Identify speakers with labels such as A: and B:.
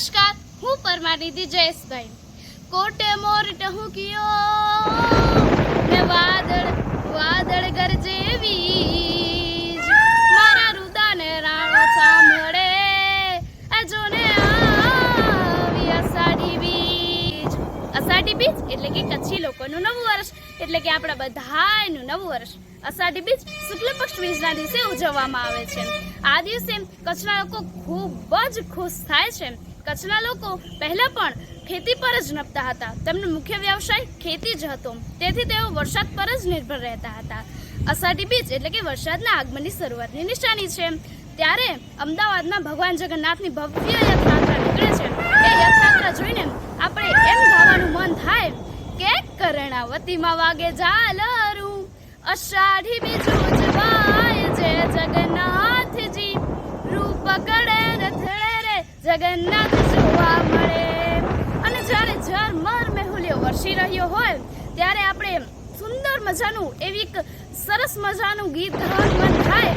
A: નમસ્કાર, હું પરમાનિધિ જયેશભાઈ. કોટે મોર ટહુકિયો ને વાદળ ગરજે વીજ, મારા રુદાને રાણો સાંભળે જોને આવી અષાઢી બીજ. અષાઢી બીજ એટલે કે કચ્છી લોકોનું નવું વર્ષ, એટલે કે આપણા બધાયનું નવું વર્ષ. અષાઢી બીજ શુક્લ પક્ષ બીજના દિવસે ઉજવવામાં આવે છે. આ દિવસે કચ્છના લોકો ખૂબ જ ખુશ થાય છે. કચ્છના લોકો પહેલા પણ ખેતી પર જ નભતા હતા. તેમનો મુખ્ય વ્યવસાય ખેતી જ હતો, તેથી તેઓ વરસાદ પર જ નિર્ભર રહેતા હતા. અષાઢી બીજ એટલે કે વરસાદના આગમનની શરૂઆતની નિશાની છે. ત્યારે અમદાવાદમાં ભગવાન જગન્નાથની ભવ્ય યાત્રા નીકળે છે. એ યાત્રા જોઈને આપણે એમ ગાવાનું મન થાય કે કર્ણાવતીમાં વાગે ઝાલરું, અષાઢી બીજ ઉજવાય છે જગન્નાથજી, રૂપ કડે રથડે રે જગન્નાથ જોવા મળે. અને જ્યારે ઝરમર મેહુલ્યો વરસી રહ્યો હોય ત્યારે આપણે સુંદર મજાનું એવી એક સરસ મજાનું ગીત ગાવાનું મન થાય